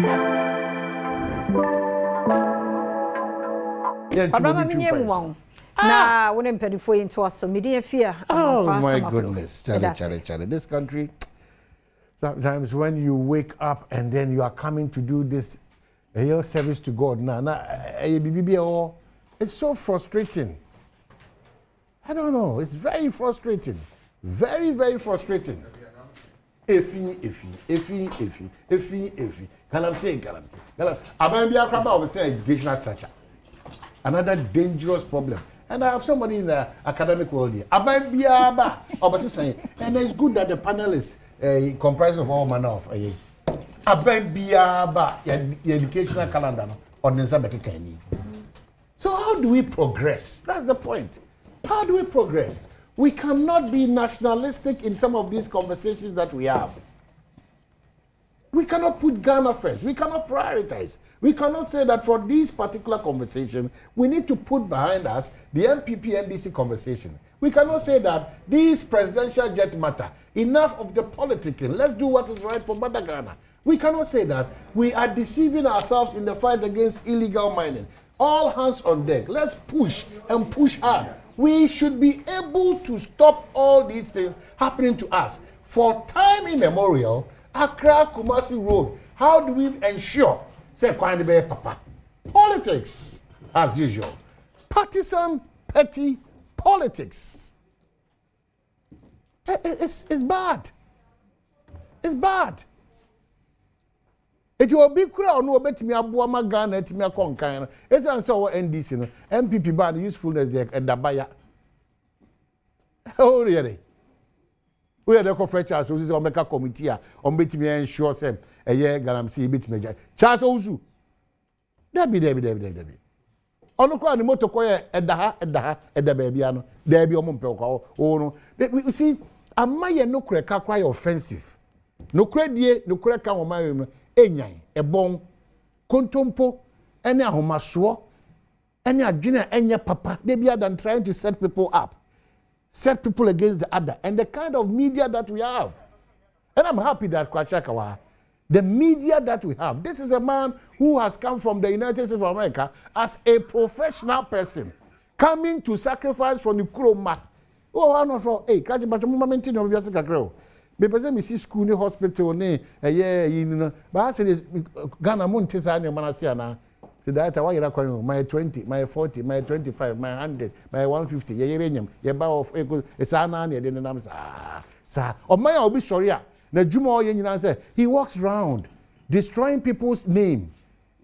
Na when impedifo into us, so media fear. Oh my goodness, Charlie. This country, sometimes when you wake up and then you are coming to do this service to God, it's so frustrating. I don't know, it's very frustrating. Very, very frustrating. Iffy. Galamsey. Abambia Kraba will say educational structure. Another dangerous problem. And I have somebody in the academic world here. Abambia, and it's good that the panel is comprised of all manner of Abambia, the educational calendar on the Sabbath. So how do we progress? That's the point. How do we progress? We cannot be nationalistic in some of these conversations that we have. We cannot put Ghana first. We cannot prioritize. We cannot say that for this particular conversation, we need to put behind us the MPP-NDC conversation. We cannot say that this presidential jet matter, enough of the politicking, let's do what is right for Mother Ghana. We cannot say that we are deceiving ourselves in the fight against illegal mining. All hands on deck. Let's push and push hard. We should be able to stop all these things happening to us. For time immemorial, Accra Kumasi Road, how do we ensure? Say, Papa. Politics, as usual. Partisan, petty politics. It's bad. It's bad. It will be crowd no bet me abuama Ghana to me a concan. It's answer NDC no MPP ban usefulness there and dabaya. Oh really? We are the conference Charles Ozu on make a committee on bet me ensure say a year Galamsey bit me Charles Ozu. Debbie. On the crowd the motor koye edda baby ano. Debbie omompe ko oh no. We see amaye no kreka quite offensive. No credie no kreka o ma enyan ebon kontompo ene ahomaso ene adwene enye papa they be than trying to set people up, set people against the other, and the kind of media that we have. And I'm happy that Kwachakawa, the media that we have, this is a man who has come from the United States of America as a professional person coming to sacrifice for the Kuroma. Oh, I know for hey kachi but mo mamenti no biasa kakro. Because me see school ni hospital ni you know but I say Ghana mo ntisa na mana sia na say that why you kwa my 20 my 40 my 25 my 100 my 150 ye renyam ye ba of esa na na de nam sa o man ya obi sorry a na djuma o ye nyina say he walks around destroying people's name,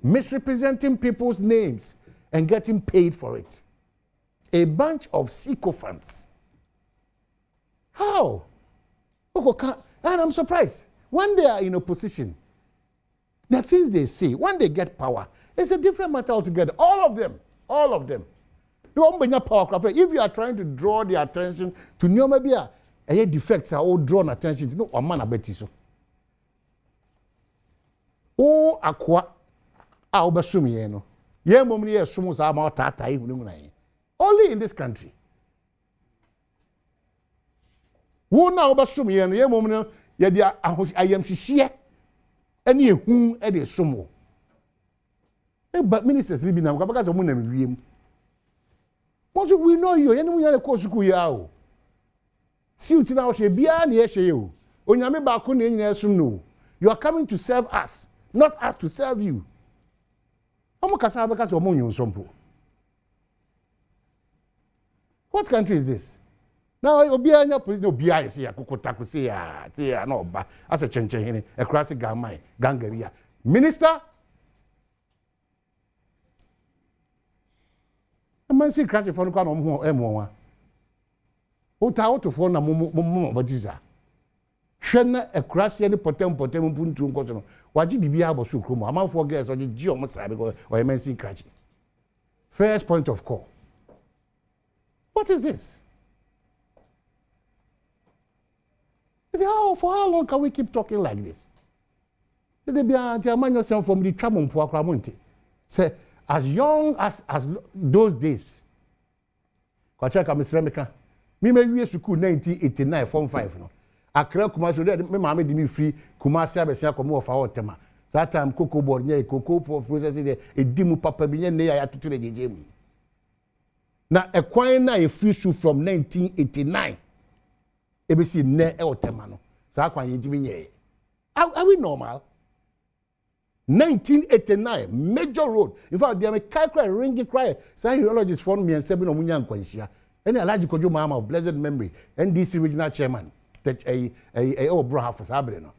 misrepresenting people's names and getting paid for it. A bunch of sycophants. How? And I'm surprised. When they are in opposition, the things they say, when they get power, it's a different matter altogether. All of them. You won't be power. If you are trying to draw the attention to maybe a defects are all drawn attention to no man abetiso. Oh, aqua, I'll be assuming, only in this country. Who now basum ye no ye mom no ye dia ayamhihie ene ehun e de somo e ba ministers bi na ko baka so mo na wiem mo we know you ye no ya ko suku ya o si uti na o hye bia na ye hye o onyame ba ko na nyina sum no you are coming to serve us, not us to serve you. Omo kasa baka so mo nyun sompo. What country is this? Now, Obia no Bia is here, Kukotakusia, no, but as a chenchen, a classic gamai, gangeria. Minister? A man see crash phone call on M1. What out to phone a mumu badiza. Shena a crash any potem puntu uncono. What did be able to come? A man forgets or the geomosa or a man see crash. First point of call. What is this? For how long can we keep talking like this? They be anti-man yourself from the Tramon Puakramonte. Say, as young as those days, Kwachaka Mr. Me we school 1989 form 5 no. Akra Kumasi me mama di me free Kumasi abesia komo of our tema. that time cocoa board nye cocoa processing there edimu papa bi nye ne ya tutu le jeje mu na ekwan na e free shoe from 1989 ebesi ne e otema no sa kwan ye jimi nye are we normal 1989 major road in fact they make cry ringy cry say urologist for me and seven omunya nkwanhia any Alhaji Kojo Mahama of blessed memory NDC regional chairman that bro half for sabre no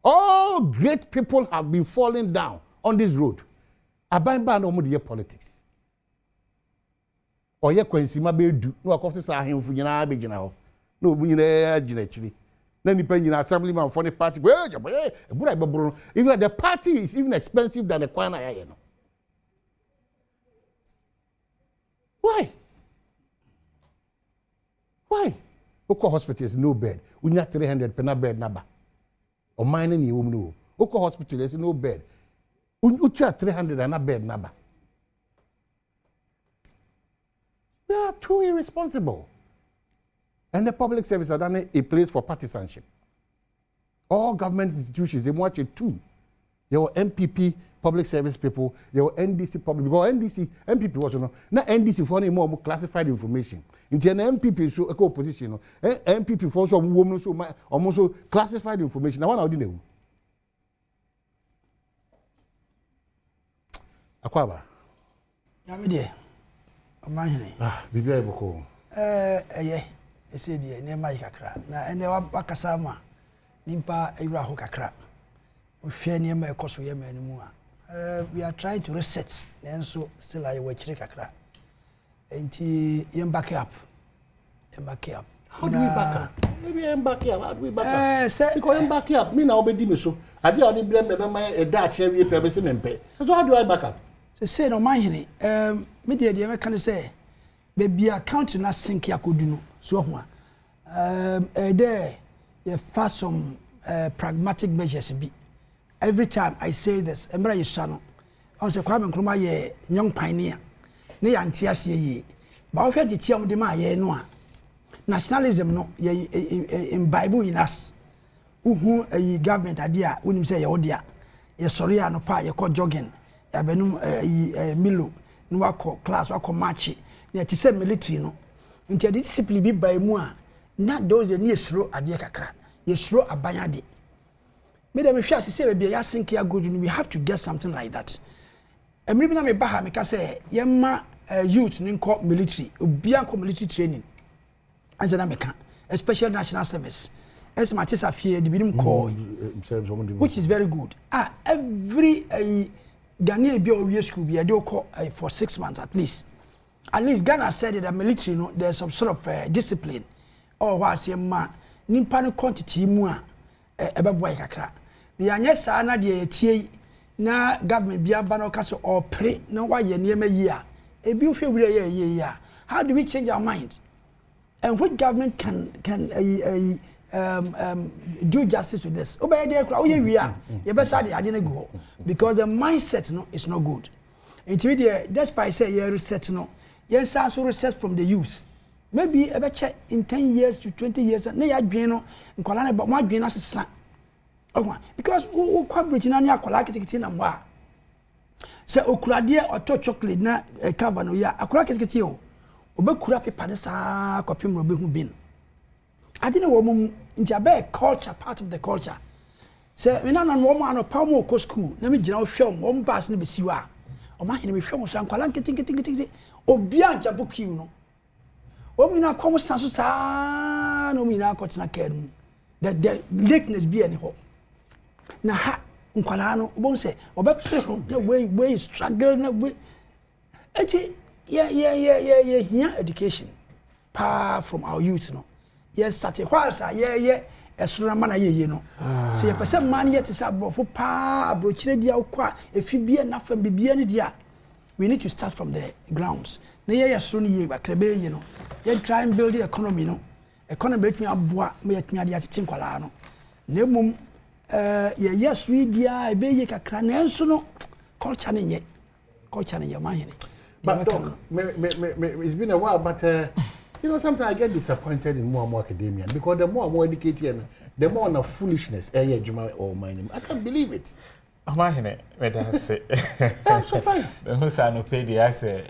all great people have been falling down on this road abamba no mo dey politics oye kwansima be du no akof sa ahemfu nyina be gina ho no obu nyina gina chiri na nipa nyina assemblyman for the party ebura ibeburu even the party is even expensive than the kwana ya no why Oko hospital is no bed unya 300 per na bed naba o mine ni wo mu Oko hospital is no bed utua 300 na bed naba they are too irresponsible. And the public service are done a place for partisanship. All government institutions, they watch it too. There were MPP public service people, there were NDC public, because MPP was no, not NDC for any more classified information. In the MPP so eco opposition, MPP for some woman so almost classified information. Now one I didn't know. Akwaba. Yamide. Omahene. Bibi ayeboko. Yeah. Ese die ne mai kakra na ene wakasa ma nimpa ewura ho kakra ohwe ne mai ekoso ye mani mu a we are trying to reset nenso still aye wachire kakra enti yem back up how do we back up maybe yem back up how do we back up because yem back up me na obedi me so ade ade blem me ma e da ache wie pe be se mempe so how do I back up say no man hene me de me kan say be account na sink yakodu no so ho there you fast some pragmatic measures be every time I say this emra yesano on say Kwame Nkrumah ye young pioneer ne ya ntiase ye ba wo hwe gitiam de ma ye no a nationalism no ye in Bible in us uhu government ade a unim say ye odia ye sori ya no pa ye ko jogging ya benum milo no akọ class akọ march ne ti say military no nti discipline bi by mu a na those ne yesuro ade kakra yesuro abanya de me dem hwe asese be ya sink ya godu we have to get something like that emri bi na me ba ha me ka say yemma youth ni nko military obia nko military training anza na me ka especially national service as my tisa fie de binim call which is very good every Ghanaian be owie school be dey call for 6 months at least Ghana said that the military no there's some sort of discipline or what say ma nimpa no quantity mu a ebeboy kakra the anya sa na de etie na government bia ba no ka so opre na wa ye niam yi a ebi hwe wure ye a how do we change our mind and which government can do justice to this obey dey kra oye wi a ye be sa de ade na go because the mindset no is not good it despite say ye reset no yes also reset from the youth maybe ebe check in 10 years to 20 years na ya dwen no nkwala na mo adwen na sesa because we kwa na ne akwala kitikiti na mo a se okurade oto chocolate na cover no ya akwala kitikiti o obekura paper ne sa kwapem no behu bin ade na wo mum nti abe culture part of the culture se me na no mo ano pa mo ko school na me gina wo hwem wo mbas ne besiwa o ma hene me hwem so ankwala kitikiti obi anja book you no o mi na kom sanso sa no mi na akotena kadum the lateness be any ho na ha nkwala no bo se obepso na we struggle na we eti yeah education pa from our youth no yes start whilst yeah esura mana ye no so ye pese man ye te sa brofo pa abrochire dia ukwa efibie na fam bibie ne dia we need to start from the grounds na ye yesoro ne ye bakrebe ye no ye try and build the economy no economy betumi aboa me yetumi ade atete nkwala no na mum ye yesoro dia ebe ye kakra na enso no culture ne ye mahene but doc, it's been a while but you know, sometimes I get disappointed in more and more academia because the more and more educated, the more on a foolishness. Or my name, I can't believe it. Amahine, where I say, I'm surprised. Who's an opinion? I say,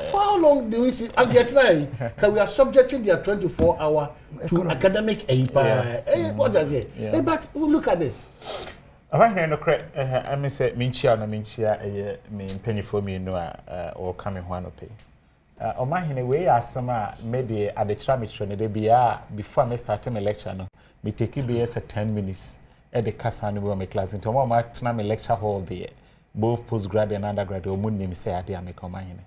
for how long do we see? And get right, because we are subjecting their 24-hour to academic aid. What does it? Hey, but look at this. Amahine, no correct. I may say, Minchia, me penny for me, no, or coming one of pay. Amahine, we are some maybe at the tramitron, they be before I start my lecture. No, me take it be 10 minutes. At the Casano my class into one mark my lecture hall there, both postgrad and undergrad or moon name say I dear make on mine.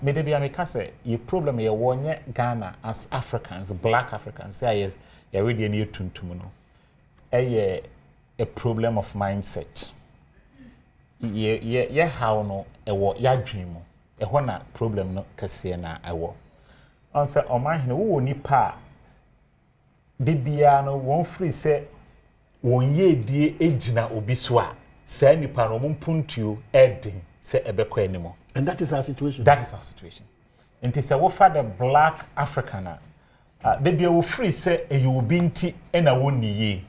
Maybe I make say your problem you one Ghana as Africans, black Africans, say yes, you're really near to a problem of mindset. Yeah, how no a what ya dream a one problem no Cassiana I walk. Answer on mine who nipa Bibiano won't free say. Won ye die ejina obi so a sa nipa no mpuntuo edin se ebekọ animo. And that is our situation. That is our situation. Nti se wo fa the black Africaner baby wo free se eyo obi nti na woni ye.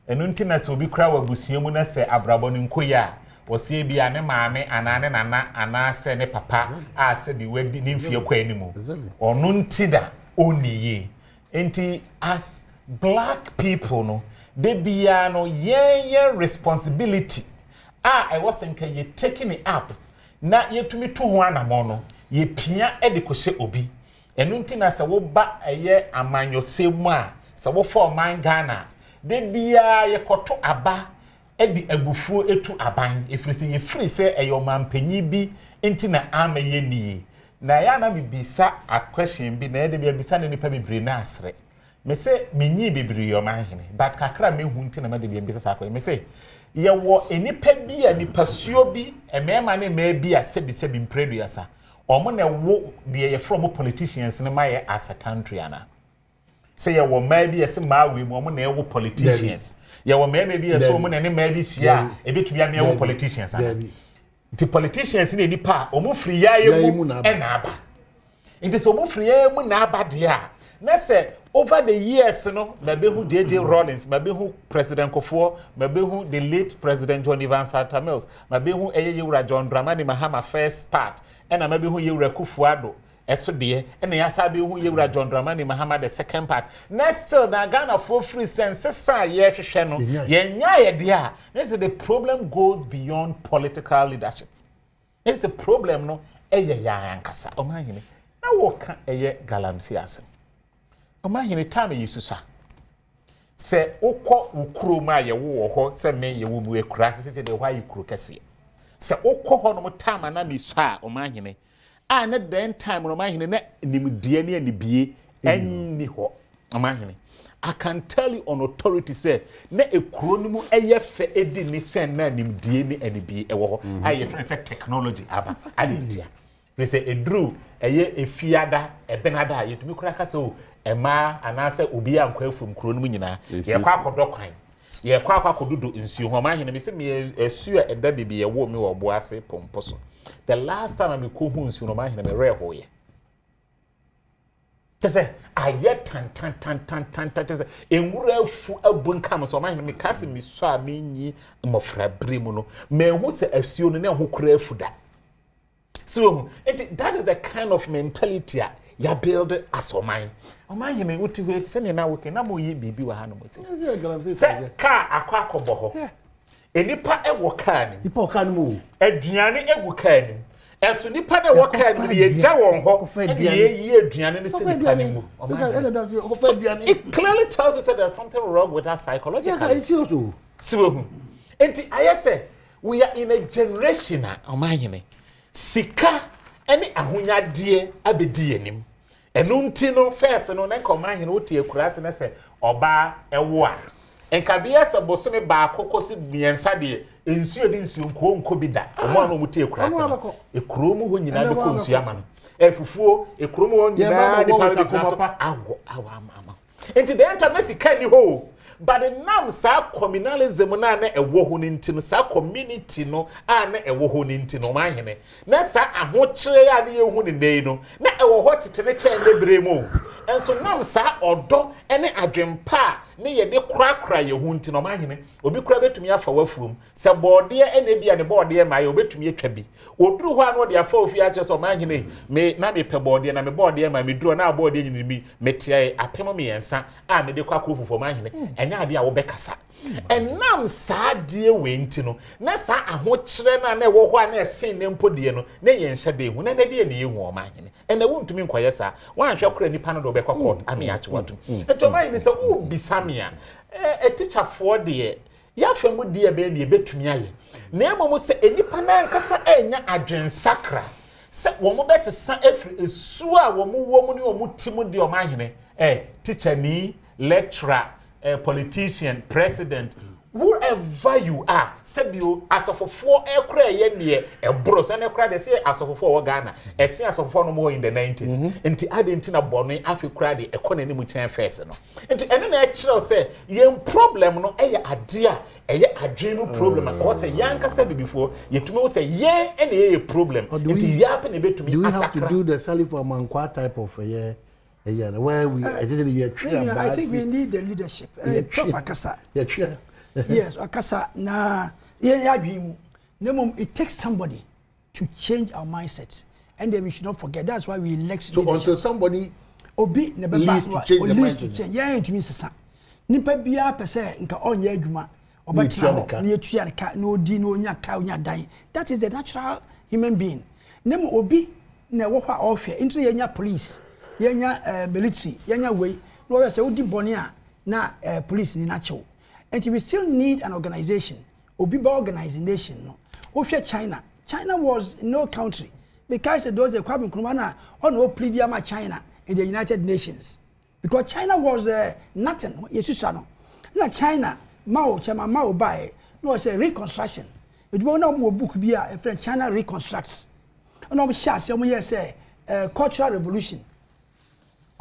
Eno nti na se obi kra wa busuamu na se abrabo ni nkoya wo se bia ne maame anane nana ana se ne papa a se bi wadi ni mfie kwa animo. Ono nti da oni ye. Nti as black people no de biano ye responsibility I wasn't ye taking it up na ye to me to one amono ye pia e de kose obi enu nti na se wo ba eye amanyo semu a se wo for man Ghana de bia ye koto aba e di abufuo etu aban efiri se ye free se eyo mampanyi bi nti na amaye ni na ya na bibisa a question bi na e de bia bisa ne nipa bebre na asre me say menyi bibiri yo mahene but kakra me hu nti na me de bia bisa sakwa me say ye wo enipa bi a nipa suo bi emema ne ma bi a sebi mpredu asa omo na wo de ye from politicians ne ma ye as a country ana say ye wo ma bi ase ma we mu omo na ye wo politicians ye wo ma bi ase omo na ne ma bi sia e betu na ye wo politicians ana the politicians ne nipa omo free ya ye mu e na aba it is omo free ya mu na aba de a na say over the years no maybe who JJ Rawlings maybe who President Kofo maybe who the late President John Evans Atta Mills maybe who Yewura John Dramani Mahama first part and maybe who Yewura Kufuado eso de and yasabe who Yewura John Dramani Mahama the second part next still na Ghana for free sense sa ye hwehwe no ye nya ye de a the problem goes beyond political leadership. It's a problem no eye ya ankasa o mahini na wo ka eye galamsi asem Amahine time yisusa se ukọ ukuro ma ye wo ho se me ye wo bu ekura se de why ukuro kase se ukọ ho no time na misu a omahine a na den time no omahine na nimdie ne anibie enni ho omahine I can tell you on authority say na ekuro ni mu eye fe edi ni sen na nimdie ne anibie ewo ho aye friend say technology aba adentia we say edru eye efiada ebenada yetumi kura kase o ema anase obi ankwa afum kuro no mu nyina ye kwa akodo kwan ye kwa akododo nsuo ho ma hene me se me esu a eda bibi ye wo me wo bo ase pompo so the last time me ko hu nsuo no ma hene me re ho ye tese aye tan tese enwura afu abunkam so ma hene me kase me so a menyi mofra bremu no me hu se asuo no na ho kura afu da so that is the kind of mentality ya build as o mine. O mine me uti we send na we na mo yi bibi wa ha no mo se. Se ka akwa akobo ho. Enipa ewo ka ni. Nipa ka ni mo. Aduane egu ka ni. Enso nipa na wo ka ni ye gya won ho. Ye yi aduane ni se nipa ni mu. It clearly tells us that there's something wrong with us psychologically. So enti I say we are in a generation o mine me. Sika ene ahonyade abedi anim enu nti no first no na komanye no tie kurase na se oba ewo a enkabia se bosome ba kokosi miensa de ensuo de nsuo nko bi da omo no mutie kurase no ekuro mu ho nyina de ko nsuo ama no efufuo ekuro mu ho nyina de pa de kuma awo ama enti de enta na sika ni ho but the nam sa communalism na ewo ho ninti no sa community no na ewo ho ninti no ma hene na sa ahokyere ya na yehu ne nei no na ewo ho tetene kyen ne bremu enso nam sa odo ene adwempa ne ye de krakra yehu nti no ma hene obi kura betumi afa wafuom se bode ene bia ne bode ma ye obetumi atwa bi oduru ho ano de afa ofi ache so ma hene me na me pe bode na me bode ma me duro na bode nyini mi metia apem me yensa a me de kwa kofofo ma hene enya ade a wo bekasa enam saa de we nti no na saa ahokyere na ewo ho na esen ne mpodie no na yenhye de hu na de ne yehu o ma hene ena wontumi nkoye saa wanhwe kora nipa no do bekwa court ame ya chewato ento ma hene se wo bisamia teacher for de ya famu de be ne betumi aye na emom se enipa na nkasa enya adwensakra se wo mo besesa efri esu a wo mo wo mu ne wo mu timu de o ma hene teacher ni lecturer politician, president, whoever you are, said you as of 4 aircraft near a bros and a crowd, they say as of 4 Ghana, a say as of 4 more in the 90s, and to add into a bonnet after crowd economy which I'm facing. And to any natural say, young problem, no, a dear, a dream problem, or say, young said before, you to say, yeah, any problem, and yapping a bit to me. Do we have to do the Sally for Manqua type of a year? Yeah, where we I think we need the leadership. Prof Akasa. Yes, Akasa na it takes somebody to change our mindset, and then we should not forget. That's why we elect. So until somebody obi never leads to change the mindset. Yeah, to me sasa. Nipa biya pese nka onye adwuma obatina ne etua ka no di no nya ka nya dan. That is the natural human being. Nemo obi na wo hwa ofia into yenya police. Yenya military, yenya way, no say odi boni a na police ni nacho. And we still need an organization, obiba organizing nation no. Ofia China was no country because those the Kwame Nkrumah on no plead China in the United Nations. Because China was nothing, yesusa no. Na China Mao buy no say reconstruction. It won't no book be a friend China reconstructs. No say cultural revolution.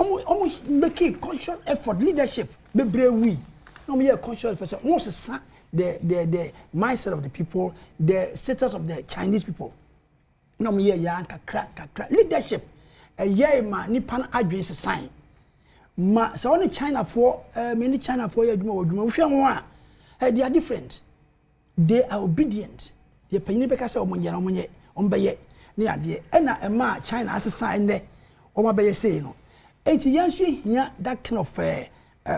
Almost making conscious effort, leadership, be brave we. No me conscious effort. Almost the mindset of the people, the status of the Chinese people. No me ya kakra leadership. A year ma nipan adwin sign. Ma so only China for many China for you they are different. They are obedient. They pay beka say omonye ombeye ni ade. Ena ema China as sign there. Omabeye say no. And here that kind of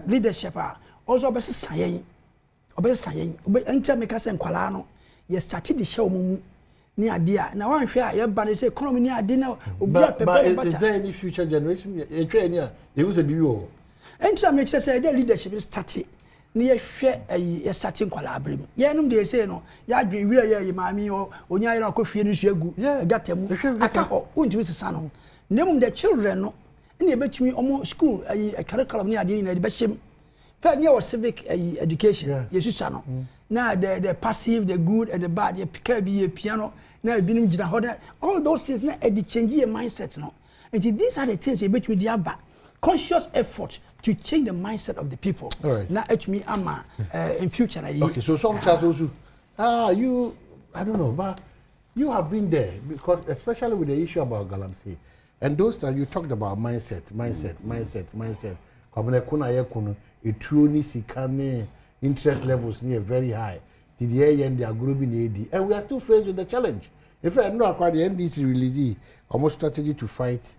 leadership also obese sayen enter make us enkwala no ye started the show mu ni ade a na wan hwe a ye ba say economy ni ade na obi apebe but is there any future generation e twa any a e hu say bi wo enter make say the leadership started ni ye hwe ye starting kwala abrem ye num de say no ya dwe wira ye maami onya ira akofie ni su egu gatemu aka ho untimi sesa no nemum the children no in between almost school a curriculum near the Bashim. Fair near civic education, yes, now the passive, the good, and the bad, you pick be a piano, now being all those things now change your mindset. No, and these are the things you between the other conscious effort to change the mindset of the people. All right. Now, at me, in future. Okay, so some also, you, I don't know, but you have been there because, especially with the issue about Galamsey. And those times you talked about mindset. Kwabena kuna ye kunu etuo ni sika ne interest levels near very high. Did the end they are grouping AD. And we are still faced with the challenge. If I know acquired the NDC release almost strategy to fight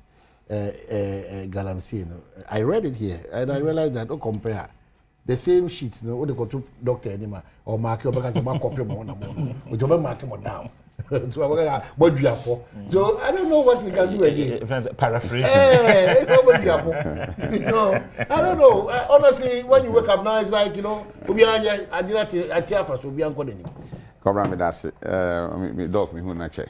Galamsey. I read it here and I realized that compare the same sheets, no, they go to doctor anymore or mark your because of copy more mark down. So I don't know what we can do again. Paraphrasing. I don't know. Honestly, when you wake up now, it's like, I didn't tear so we aren't going anymore. Cobra me that's me dog me who na check.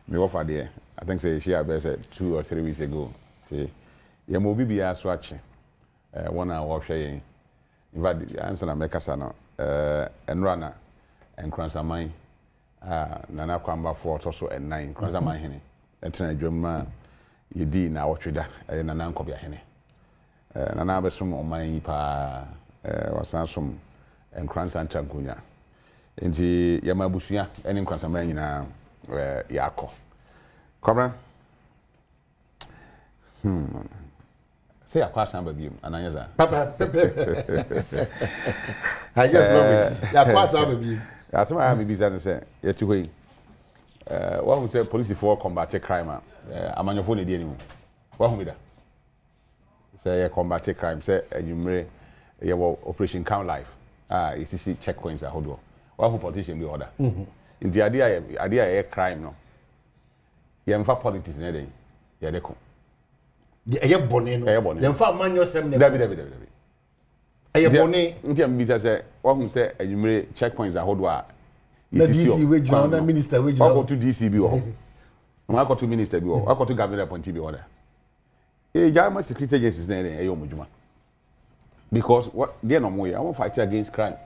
Me offer there. I think say she had 2 or 3 weeks ago. See, ye mo bi bia so ache. One hour hwe in fact answer na make asa no enrana enkransaman nana kwamba for so and 9 enkransaman hene etena adwam ma yedi na wotweda nana nkobia hene na na besom oman yi pa wasan som enkransa ntankunya enti yama busua ene nkransa man nyina yakọ kwabra say akwa san babiem ananyeza papa I just love it yakwa san babiem asema ha me bisa say yeti hoyi what we say police for combat crime amanyofo ne die ni mu what hu me da say combat crime say adwumre ye operation count life ECC checkpoints ahodo what hu politician be order in the idea crime no ye mfa politics ne den ye de ko eye bone no ye mfa manyo sem ne dabi eye bone nti am bisa say what hu say adwumre checkpoints ahodo na DC we join na minister we join go to DCB o ma go to minister bi o go to governor appointee bi order jama security agencies na dey omujuma because what they no more I want fight against crime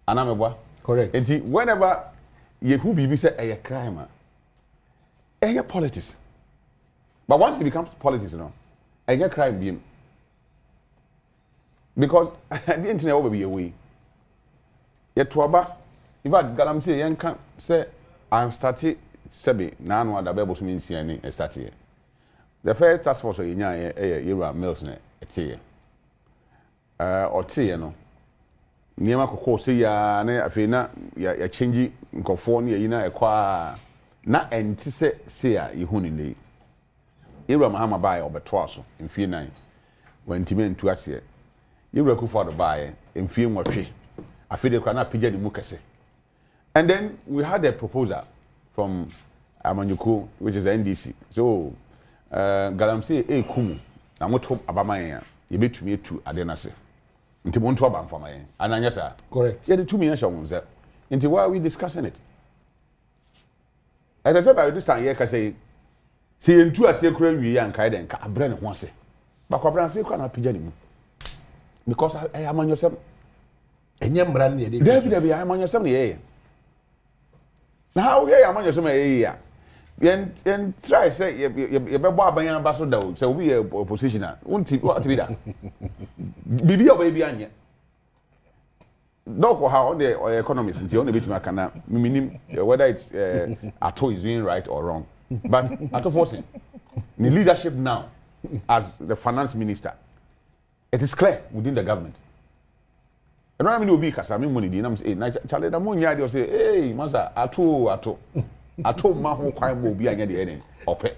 anamebwa correct and whenever you who be say a crime politics but once it becomes politics you know a crime be because the internet will be away yet toba in fact galam say yen can say I'm starting sebi na anu adabe bosu mi nsia ni start here the first task force yenya yera mills na etie otie no niema kokko se ya na afi na ya change nkofo ne yi na ekwa na enti se ya yehu ni nei yera mahama bae obeto aso mfie 9 wantime ntu ase yera kufa do bae mfie nwotwe afi de kwa na pija ni mu kese. And then we had a proposal from Amanyuku, which is the NDC. So, Galamsey kumu na moto abamaya ye betumi etu adenase. Nti monto abamfama yen. Ananya sa. Correct. Ye de tumi ya shawunze. Nti why are we discussing it? As I said by this time here ka say see entu ase kura wi ya nkai den ka abre ne ho ase. Ba kwabra fi kwa na pija ni mu. Because I am on yourself. Enye mra ne de. David I am on yourself ne how am on yourself ya. Yen try say you be bo aban ba so da o say we a oppositioner unti what be that bibi o baby anye doko how on the economists until on the bit makana minim whether it's Ato is doing right or wrong but Ato forcing the leadership now as the finance minister it is clear within the government. I don't mean obi kasa me money di na say na chale da mo nya dey say hey masa ato ma ho kwan mo obi anya dey ene ope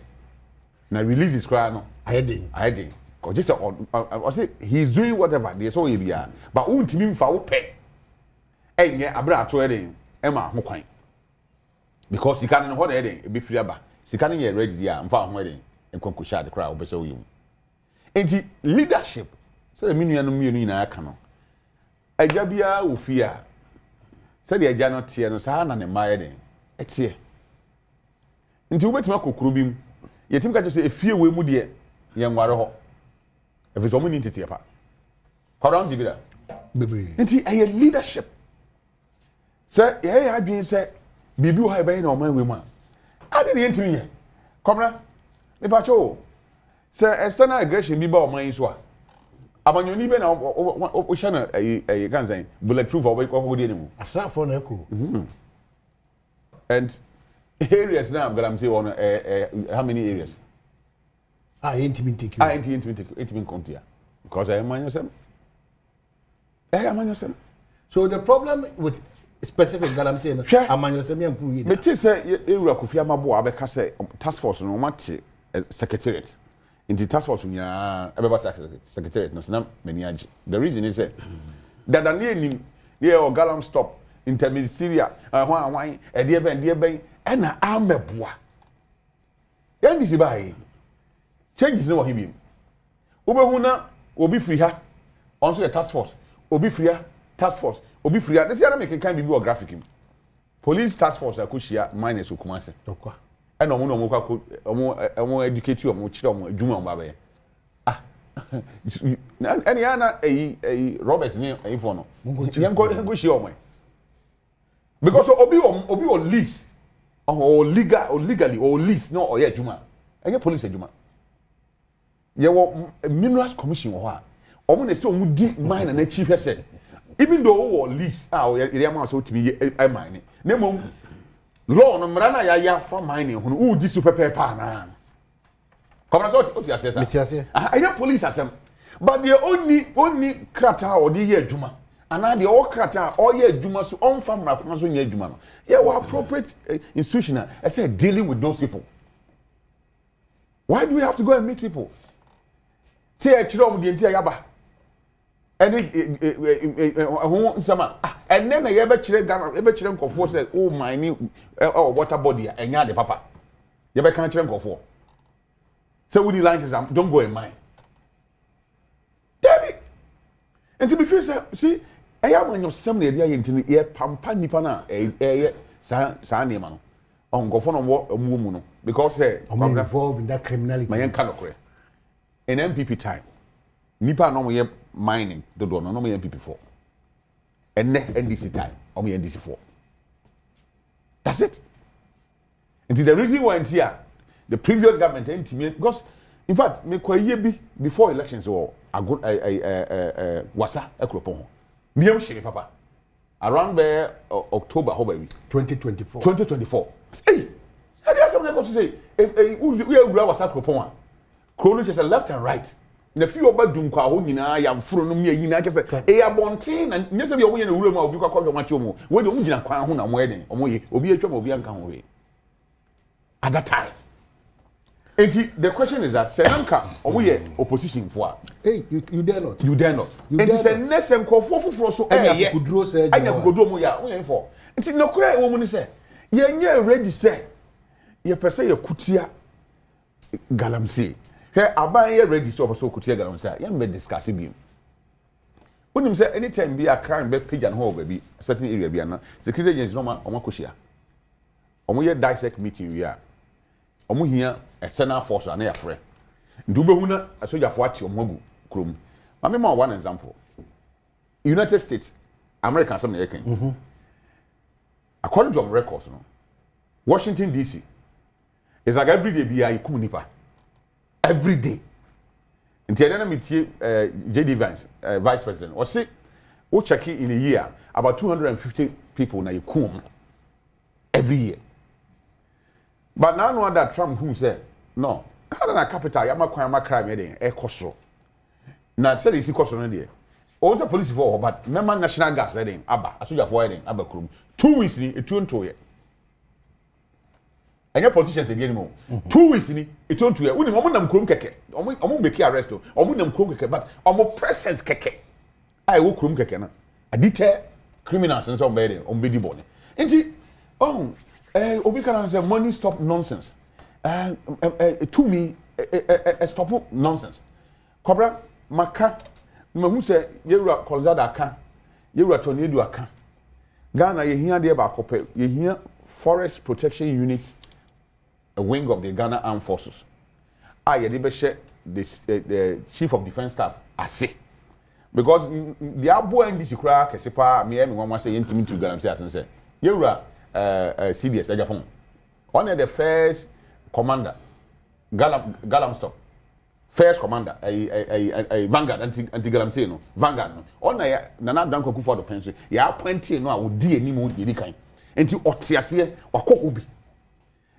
na release his cry no I did cause just I say he's doing whatever they so you bia but untimi mfa wo pe enye abra ato eden e ma ho kwan because sika no ho dey eden e be free aba sika no ye ready dia mfa ho eden enkonko sha de cry obese wo yum enti leadership say me nua no mienu nyina aka no agya bia ofia said the agya no tie no saa na ne maye den etie nti wobetima kokuru bim yetim ka say efie we mu de ye nware ho efi so mu ni tete pa kwara on dibira bebe nti aye leadership say ye adwen say bibi wo ha be na oman we mu a ade ne ntimi ye komra me pa cho say external aggression bi ba oman yi so a abanyoni be na o shana ay kan say bulletproof o dey nemu asrafo na eko and areas now I'm say on how many areas intimate take you intimate contia because I am myself so the problem with specific that I'm saying amanyosem yanku yi me say ewura Kofi Amabo abeka say task force no mate secretariat in the task force nya ebeba secretariat no na mani age the reason is that the name near Galam stop intermediate Syria hwan e de ben na ameboa yan disi bai changes no wa hibim obehu na obi free ha onso the task force obi free ha task force obi free ha this year make kan bibi o graphic him police task force akoshia minus okumase dokwa and omo kwa omo educate you omo chire omo adwuma omo babe and yana Roberts ni for no yango shi omo because obi o lease or legally or lease no or adwuma enye police adwuma ye wo minerals commission wo ha omo na se omo di mine na chi hwese even though wo lease area ma so timi mine na mom law no mra na ya fa mine ho no di super paper na come so what you say sir I hear police asem but the only krata or the year juma and now the all krata all year juma so on family kwa so nya juma no yeah we appropriate institution I say dealing with those people. Why do we have to go and meet people? Say a chiro the entire yaba any sama and then I ever chire Ghana ever chire nkofo say oh my new water body enya the papa you ever can chire nkofo say we the lunches don't go in mine. David, and to be fair, see, I am on your same area into the pampa nipana, Sani man, on go for no more because I'm involved in that criminality. My uncle, in MPP time, Nipa no more mining the door, no more MPP 4, and NDC time, or me NDC 4. That's it. And the reason why here, the previous government, because in fact, me kwa year before elections or a good wasa ekropon. Miyam shiri papa. Around there October how baby 2024. 2024. Hey, I there's something I say. We are wasa ekropon. Krono just left and right. Na fi oba dum kwa ho nyina ya mfuro no me nyina just e abonten na nyese bi omo ye na wura mu obi kwa kwa ma chomo. We de omo gina kwan ho na mo eden. Omo ye obi atwa obi anka ho we. At that time. And the question is that Senanka, omuye opposition for. Hey, you dare not. You dare not. And it's a next and call for so. Anya kudro say. Anya kudro mo ya. Omuye for. And no kura woman say. Ye ready say. Ye pese ye kutia galamsey. Here aban ye ready so kutia galamsey. Ye me discuss bi. Unim say anytime be a crime be page and hole baby certain area be na security agency no ma omakohia. Omuye dissect meeting we are. Omo hia a Senate force na ya frɛ ndu na asojafo ate omogu krom ma me ma one example United States America some na yeken according to our records no Washington DC is like every day be a kum nipa every day nti na metie JD Vance vice president or say we check in a year about 250 people na yikum every year. But now no that Trump who said no how na capital ya makwan ma crime dey e kosoro na say isi kosoro no dey also police for but member national gas dey aba asoja for dey aba krom 2 weeks ni etuonto ye anya politicians dey anymore 2 weeks ni etuonto ye woni mo nam krom keke omo make arrest omo nam krom keke but omo presence keke ai wo krom keke na adite criminals and so be dey omo be di bone enti obi can say money stop nonsense. To me, stop nonsense. Cobra, maka, who say you are Colzada aka, you are tornado aka. Ghana, you hear the about you hear Forest Protection Unit, a wing of the Ghana Armed Forces. I the Chief of Defence Staff, I say. Because the abo and this crack, Sepa, me, one must say intimate to Ghana, say, you are. CBS Japan. One of the first commander, Galam stop. First commander, a Vanguard anti-Galamsey no Vanguard no. On na danko kufa do pension. Ya appointee no a odi animu yedi kan. Enti otiase wakokobi.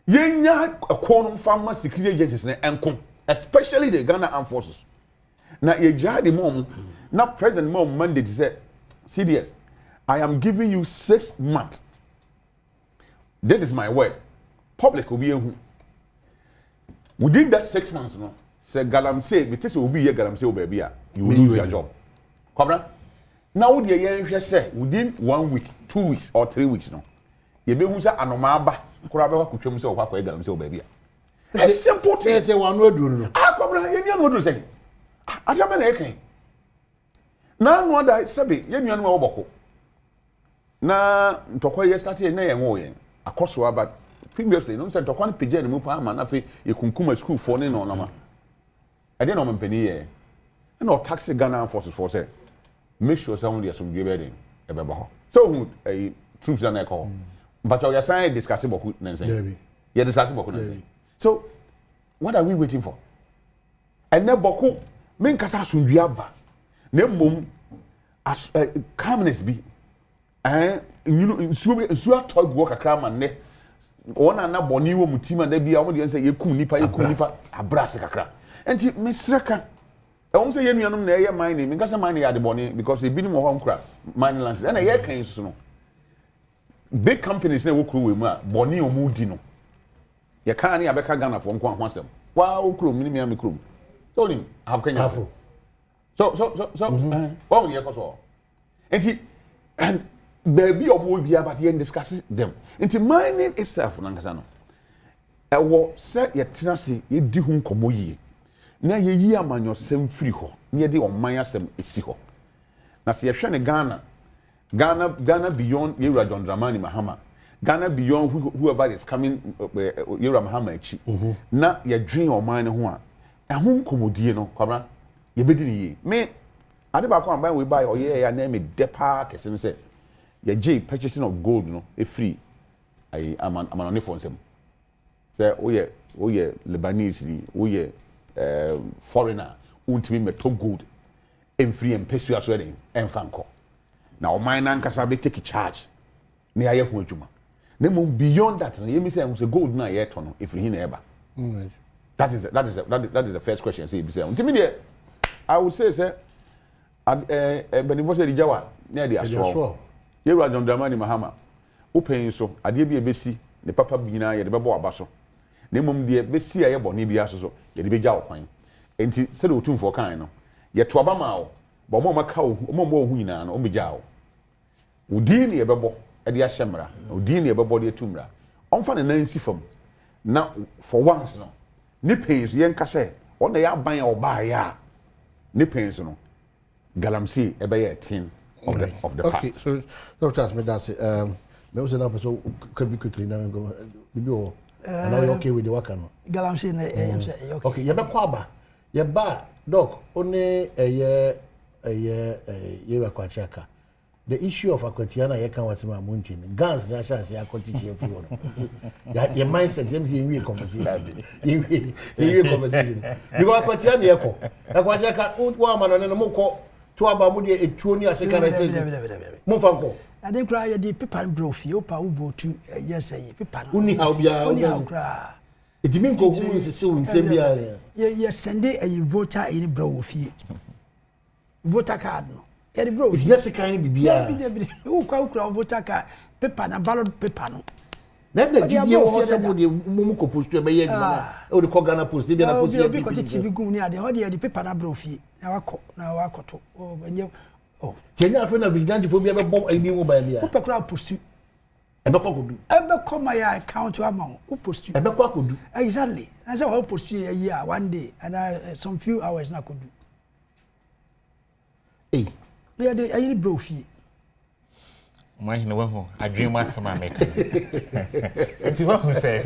Yenya akono farmer security agencies na enkom, especially the Ghana Armed Forces. Na ye jihad mom na president mom mandate say CDS, I am giving you 6 months. This is my word. Public will be who. Within that 6 months, no, say Galamsey, but this will be a Galamsey baby. You will lose your job. Come now, the year say within 1 week, 2 weeks, or 3 weeks, no. You be who say anomaba, Kuraba could show himself what Galamsey baby. A simple thing. Say one word, no. Come you know what to say. I tell me anything. Now, no other sabi, you know what na ntokwa ye start ye na ye nwo ye akoso but previously no say ntokwa no page na mu pa ma na fe ye kunkuma school for ne no na ma e dey no mpani ye na o taxi Ghana forces for say make sure someone dey some give dem e be ba ho so who troops na call but you say discuss boku na say ye discuss boku na say so what are we waiting for ene boko men kasa asundua ba na mom as calmness bi nsuo atɔgu kakra ma ne wona na bɔne wo mutima da bia wo de sɛ yekum nipa abrase kakra enti mesreka ɛwom sɛ yenuanom na ɛyɛ mine me nkasa mine yɛ de bɔne because ebi ni mo hɔ nkra mine lands ɛna yɛ kan so no big companies na wo kuro we mu a bɔne o mu di no yɛ kan ne abɛka Ghana fo nko ahwasɛm wa wo kuro mi mi kuro so ni have Kenya so wa mo yɛ kɔ so enti and baby of will be about here discuss them. Into mining itself, Nankasano. I will say your tenancy, you do whom come ye. Now ye year man your same free ho, near the on my sem is siho. Now see a shiny Ghana beyond Yura John Dramani Mahama. Ghana beyond whoever is coming Yura Mahama. Now your dream or mine who are. And whom come ye no, Cobra? Ye bidding ye. Me, I never come by we buy or ye, I name it Depark, as I say. Your J purchasing of gold, no, a free. I'm on the phone. Say, oh yeah, Lebanese, oh yeah, foreigner, won't be metal gold, and free and pay you as wedding, and Franco. Now, my Nankasabe take a charge. Near Yahujuma. Then beyond that, and you say, I was a gold na yet on if we ever. That is the first question. See, I would say, sir, Benivose Jawa, near the Aswell. Yewura John Dramani Mahama open so ade bi ebesi ne papa bi na ye de bebo aba so ne mom de besi aye boni bi aso so ye de beja okwan enti se de otumfo kan no ye to aba ma wo bo mo maka wo mo ohu nyina no o beja wo odi ne ye bebo e de ahyemra odi ne ye bebo de atumra onfa ne nansi fam na for once no ne pains ye nka se on na ya ban oba ya ne pains no galamsey e be ye tin of the past. Okay, so Dr. Asme, that's it. Me was an episode could be quickly now and go. And now you're okay with the work, no? Galamsey, okay. Okay, you're not quaba. You're bad, doc. Only a year Kwachaka. The issue of Akwatiana, you can't watch my mountain. Guns, that's why I say I continue your mindset, you real conversation. You conversation. Because Akwatiana, Akwachaka, woman, and a more. To abamudi etuoni asekana Monfanko. I think cry the paper brofi opa uvo to yes paper. Uni how bia uni how cry. It mean ko who is so in same bia. Yes send a voter in bro fi. Voter card no. E the bro. It yes kan bibia. Who kwa voter card paper na ballot paper no. Then the GDA was somebody who could post to a year. Oh, the Kogana post, they didn't post it because it's the paper na brofi. Now I caught. Oh, when you oh, Tenya Fena Vigilante for me ever bomb a new by me. Who crowd post you? And the could do. Ever come my account to amount. Who post you? And the could do. Exactly. That's how I post you a year, one day, and some few hours now could do. Hey, they are the any brofi. My no I dream was some make. It's what who say.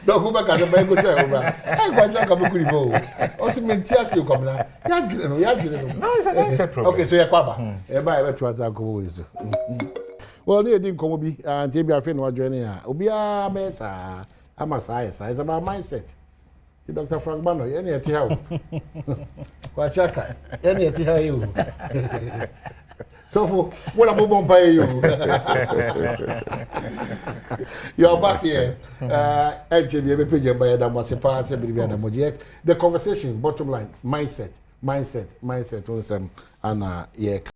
No, go back at the bank. I got a couple of people. Also, Mentias, you come now. No, it's a problem. Okay, so you're Quaba. Everybody was our go. Well, you didn't come be and Jimmy Affin was joining her. Ubia Mesa, I'm a size. It's about mindset. Dr. Frank Bano, any at how? Quachaka, any at how you. So for what I'm going to pay you. You're back here. The conversation, bottom line, mindset. Awesome. And yeah.